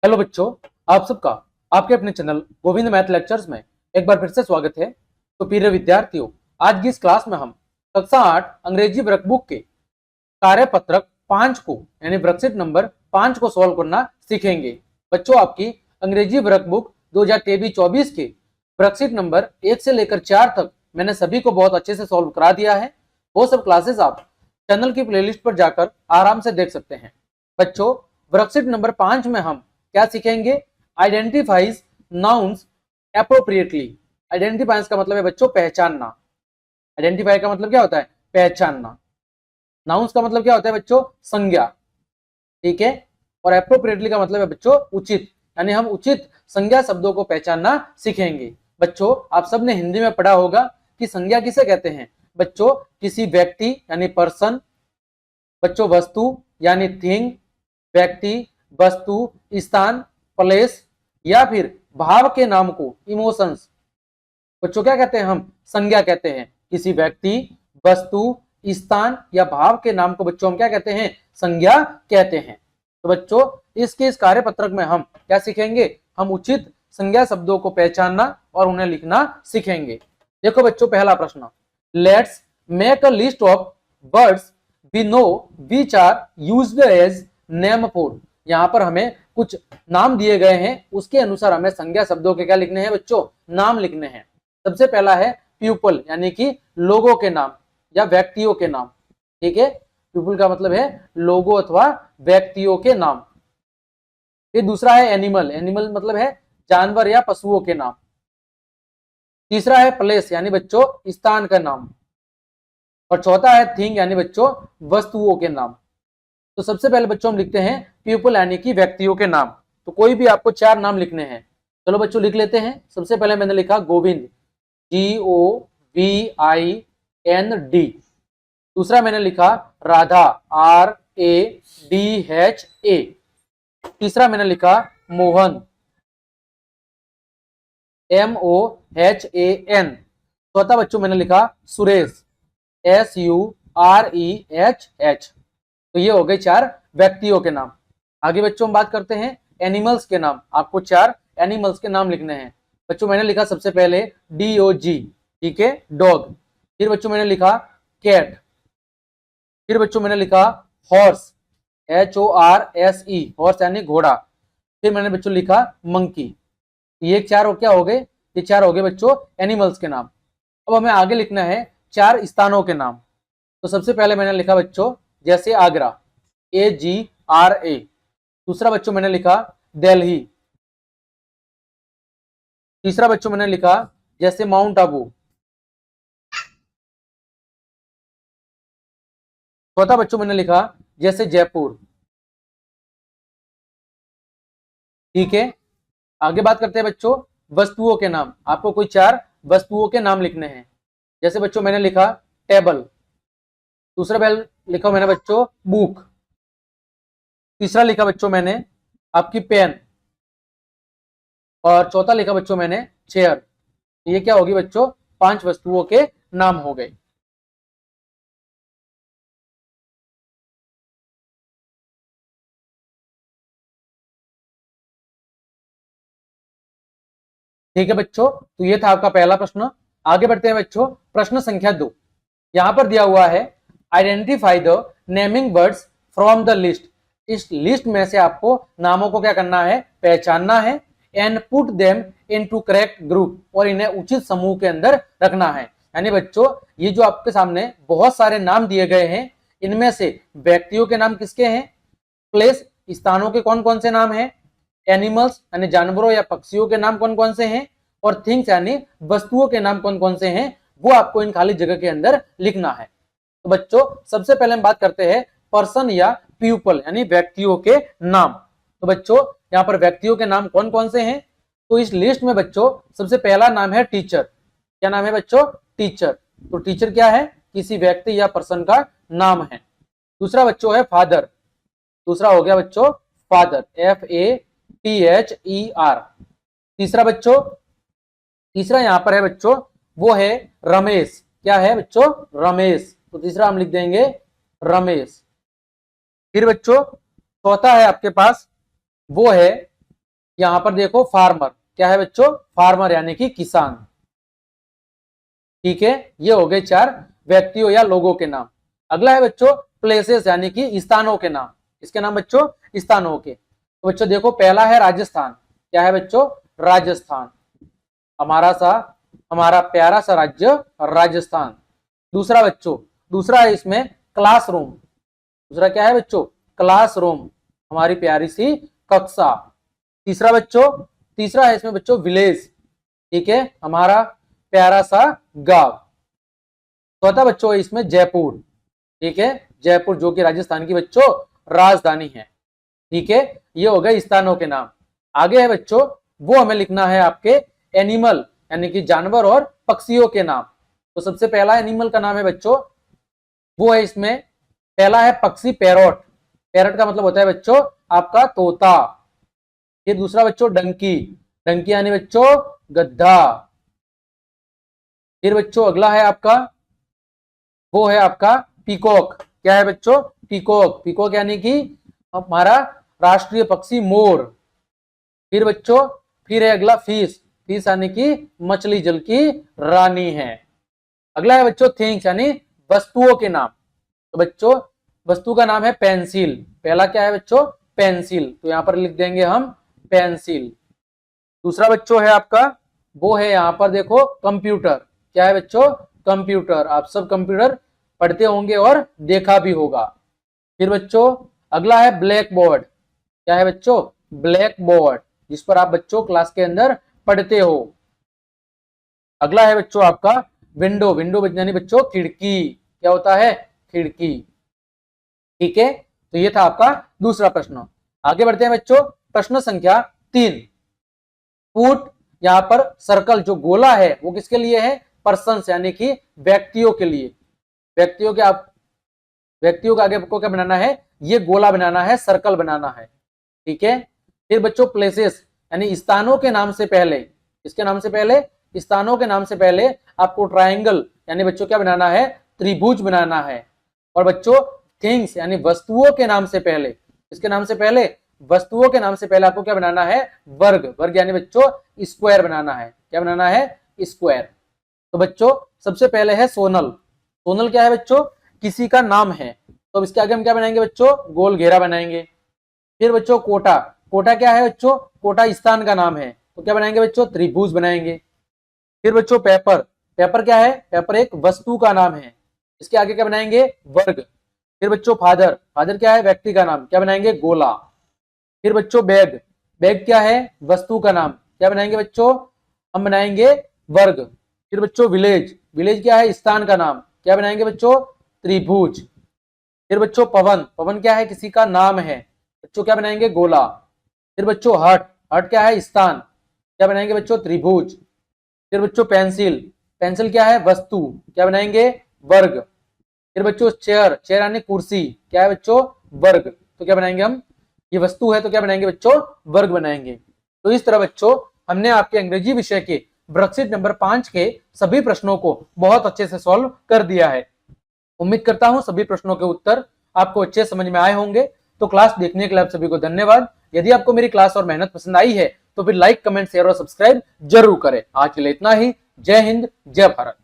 Hello बच्चों, आप सबका आपके अपने चैनल गोविंद मैथ लेक्चर्स में एक बार फिर से स्वागत है। तो प्रिय विद्यार्थियों, आज की इस क्लास में हम कक्षा 8 अंग्रेजी वर्कबुक के कार्यपत्रक 5 को यानी वर्कशीट नंबर 5 को सॉल्व करना सीखेंगे। बच्चों, आपकी अंग्रेजी वर्कबुक 2023-24 के वर्कशीट नंबर 1 से लेकर 4 तक मैंने सभी को बहुत अच्छे से सॉल्व करा दिया है। वो सब क्लासेस आप चैनल की प्लेलिस्ट पर जाकर आराम से देख सकते हैं। बच्चों, वर्कशीट नंबर 5 में हम क्या सीखेंगे? Identifies nouns appropriately. आइडेंटिफाइज का मतलब है बच्चों पहचानना। आइडेंटिफाई का मतलब क्या होता है? पहचानना। नाउन्स का मतलब क्या होता है बच्चों? संज्ञा। ठीक है। और एप्रोप्रिएटली का मतलब है बच्चों उचित, यानी हम उचित संज्ञा शब्दों को पहचानना सीखेंगे। बच्चों, आप सबने हिंदी में पढ़ा होगा कि संज्ञा किसे कहते हैं? बच्चों, किसी व्यक्ति यानी पर्सन, बच्चों वस्तु यानी थिंग, व्यक्ति, वस्तु, स्थान, प्लेस या फिर भाव के नाम को इमोशंस बच्चों क्या कहते हैं? हम संज्ञा कहते हैं। किसी व्यक्ति, वस्तु, स्थान या भाव के नाम को बच्चों हम क्या कहते हैं? संज्ञा कहते हैं। तो बच्चों, इसके इस कार्यपत्रक में हम क्या सीखेंगे? हम उचित संज्ञा शब्दों को पहचानना और उन्हें लिखना सीखेंगे। देखो बच्चों, पहला प्रश्न, let's make a list of words we know which are used as name for. यहाँ पर हमें कुछ नाम दिए गए हैं, उसके अनुसार हमें संज्ञा शब्दों के क्या लिखने हैं बच्चों? नाम लिखने हैं। सबसे पहला है पीपल, यानी कि लोगों के नाम या व्यक्तियों के नाम। ठीक है, पीपल का मतलब है लोगों अथवा व्यक्तियों के नाम। फिर दूसरा है एनिमल, एनिमल मतलब है जानवर या पशुओं के नाम। तीसरा है प्लेस, यानी बच्चों स्थान का नाम। और चौथा है थिंग, यानी बच्चों वस्तुओं के नाम। तो सबसे पहले बच्चों हम लिखते हैं पीपल, यानी कि व्यक्तियों के नाम। तो कोई भी आपको 4 नाम लिखने हैं। चलो बच्चों लिख लेते हैं। सबसे पहले मैंने लिखा गोविंद, GOVIND। दूसरा मैंने लिखा राधा, RADHA। तीसरा मैंने लिखा मोहन, MOHAN। चौथा बच्चों मैंने लिखा सुरेश, SUREHH। तो ये हो गए 4 व्यक्तियों के नाम। आगे बच्चों हम बात करते हैं एनिमल्स के नाम। आपको 4 एनिमल्स के नाम लिखने हैं। बच्चों मैंने लिखा सबसे पहले DOG, ठीक है, डॉग। फिर बच्चों मैंने लिखा कैट। फिर बच्चों मैंने लिखा हॉर्स, HORSE, हॉर्स यानी घोड़ा। फिर मैंने बच्चों लिखा मंकी। ये 4 क्या हो गए? ये 4 हो गए बच्चों एनिमल्स के नाम। अब हमें आगे लिखना है 4 स्थानों के नाम। तो सबसे पहले मैंने लिखा बच्चों जैसे आगरा, AGRA। दूसरा बच्चों मैंने लिखा दिल्ली। तीसरा बच्चों मैंने लिखा जैसे माउंट आबू। चौथा बच्चों मैंने लिखा जैसे जयपुर। ठीक है, आगे बात करते हैं बच्चों वस्तुओं के नाम। आपको कोई 4 वस्तुओं के नाम लिखने हैं। जैसे बच्चों मैंने लिखा टेबल। दूसरा लिखा मैंने बच्चों बुक। तीसरा लिखा बच्चों मैंने आपकी पेन। और चौथा लिखा बच्चों मैंने चेयर। ये क्या होगी बच्चों? 5 वस्तुओं के नाम हो गए। ठीक है बच्चों, तो ये था आपका पहला प्रश्न। आगे बढ़ते हैं बच्चों, प्रश्न संख्या 2। यहां पर दिया हुआ है identify the naming words from the list. इस लिस्ट में से आपको नामों को क्या करना है? पहचानना है। And put them into correct group, और इन्हें उचित समूह के अंदर रखना है। यानी बच्चों ये जो आपके सामने बहुत सारे नाम दिए गए हैं, इनमें से व्यक्तियों के नाम किसके हैं? प्लेस स्थानों के कौन कौन से नाम हैं? एनिमल्स यानी जानवरों या पक्षियों के नाम कौन कौन से हैं? और थिंग्स यानी वस्तुओं के नाम कौन कौन से हैं? वो आपको इन खाली जगह के अंदर लिखना है। तो बच्चों सबसे पहले हम बात करते हैं पर्सन या पीपल यानी व्यक्तियों के नाम। तो बच्चों यहाँ पर व्यक्तियों के नाम कौन कौन से हैं? तो इस लिस्ट में बच्चों सबसे पहला नाम है टीचर। क्या नाम है बच्चों? टीचर। तो टीचर क्या है? किसी व्यक्ति या पर्सन का नाम है। दूसरा बच्चों है फादर। दूसरा हो गया बच्चों फादर, FATHER। तीसरा यहां पर है बच्चों वो है रमेश। क्या है बच्चों? रमेश। तो तीसरा हम लिख देंगे रमेश। फिर बच्चों चौथा है आपके पास वो है यहां पर देखो फार्मर, क्या है बच्चों, फार्मर यानी कि किसान। ठीक है, ये हो गए 4 व्यक्तियों या लोगों के नाम। अगला है बच्चों प्लेसेस यानी कि स्थानों के नाम। इसके नाम बच्चों स्थानों के। तो बच्चों देखो पहला है राजस्थान। क्या है बच्चों, राजस्थान, हमारा प्यारा सा राज्य राजस्थान। दूसरा बच्चों, दूसरा है इसमें क्लासरूम। दूसरा क्या है बच्चों, क्लासरूम, हमारी प्यारी सी कक्षा। तीसरा बच्चों, तीसरा है इसमें बच्चों विलेज। ठीक है, हमारा प्यारा सा गांव। चौथा बच्चों है इसमें जयपुर। ठीक है, जयपुर जो कि राजस्थान की बच्चों राजधानी है। ठीक है, ये हो गए स्थानों के नाम। आगे है बच्चों, वो हमें लिखना है आपके एनिमल यानी कि जानवर और पक्षियों के नाम। तो सबसे पहला एनिमल का नाम है बच्चों, वो है इसमें पहला है पक्षी पैरोट। पैरोट का मतलब होता है बच्चों आपका तोता। ये दूसरा बच्चों डंकी, डंकी यानी बच्चों गद्दा। फिर बच्चों अगला है आपका, वो है आपका पीकॉक। क्या है बच्चों, पीकॉक, पीकॉक यानी कि हमारा राष्ट्रीय पक्षी मोर। फिर बच्चों, फिर है अगला फिश, फिश यानी कि मछली जल की रानी है। अगला है बच्चों थिंग्स यानी वस्तुओं के नाम। तो बच्चों वस्तु का नाम है पेंसिल। पहला क्या है बच्चों, पेंसिल, तो यहां पर लिख देंगे हम पेंसिल। दूसरा बच्चों है आपका, वो है यहां पर देखो कंप्यूटर। क्या है बच्चों, कंप्यूटर। आप सब कंप्यूटर पढ़ते होंगे और देखा भी होगा। फिर बच्चों अगला है ब्लैक बोर्ड। क्या है बच्चों, ब्लैक बोर्ड, जिस पर आप बच्चों क्लास के अंदर पढ़ते हो। अगला है बच्चों आपका विंडो, विंडो यानी बच्चों खिड़की। क्या होता है, खिड़की। ठीक है, तो ये था आपका दूसरा प्रश्न। आगे बढ़ते हैं बच्चों, प्रश्न संख्या 3। फुट, यहां पर सर्कल जो गोला है वो किसके लिए है, पर्सन्स यानी कि व्यक्तियों के लिए। व्यक्तियों के आप व्यक्तियों के आगे आपको क्या बनाना है, ये गोला बनाना है, सर्कल बनाना है। ठीक है, फिर बच्चों प्लेसेस यानी स्थानों के नाम से पहले, इसके नाम से पहले, स्थानों के नाम से पहले आपको ट्रायंगल यानी बच्चों क्या बनाना है, त्रिभुज बनाना है। और बच्चों थिंग्स यानी वस्तुओं के नाम से पहले, इसके नाम से पहले, वस्तुओं के नाम से पहले आपको क्या बनाना है, वर्ग, वर्ग यानी बच्चों स्क्वायर बनाना है। क्या बनाना है, स्क्वायर। तो बच्चों सबसे पहले है सोनल। सोनल क्या है बच्चों, किसी का नाम है, तो इसके आगे हम क्या बनाएंगे बच्चों, गोल घेरा बनाएंगे। फिर बच्चों कोटा, कोटा क्या है बच्चों, कोटा स्थान का नाम है, तो क्या बनाएंगे बच्चों, त्रिभुज बनाएंगे। फिर बच्चों पेपर, पेपर क्या है, पेपर एक वस्तु का नाम है, इसके आगे क्या बनाएंगे, वर्ग। फिर बच्चों फादर, फादर क्या है, व्यक्ति का नाम, क्या बनाएंगे, गोला। फिर बच्चों बैग, बैग क्या है, वस्तु का नाम, क्या बनाएंगे बच्चों, हम बनाएंगे वर्ग। फिर बच्चों विलेज, विलेज क्या है, स्थान का नाम, क्या बनाएंगे बच्चों, त्रिभुज। फिर बच्चों पवन, पवन क्या है, किसी का नाम है, बच्चों क्या बनाएंगे, गोला। फिर बच्चों हट, हट क्या है, स्थान, क्या बनाएंगे बच्चों, त्रिभुज। फिर बच्चों पेंसिल, पेंसिल क्या है, वस्तु, क्या बनाएंगे, वर्ग। फिर बच्चों चेयर, चेयर यानी कुर्सी, क्या है बच्चों, वर्ग, तो क्या बनाएंगे हम, ये वस्तु है तो क्या बनाएंगे बच्चों, वर्ग बनाएंगे। तो इस तरह बच्चों हमने आपके अंग्रेजी विषय के वर्कशीट नंबर 5 के सभी प्रश्नों को बहुत अच्छे से सॉल्व कर दिया है। उम्मीद करता हूं सभी प्रश्नों के उत्तर आपको अच्छे समझ में आए होंगे। तो क्लास देखने के लिए आप सभी को धन्यवाद। यदि आपको मेरी क्लास और मेहनत पसंद आई है तो फिर लाइक, कमेंट, शेयर और सब्सक्राइब जरूर करें। आज के लिए इतना ही। जय हिंद, जय भारत।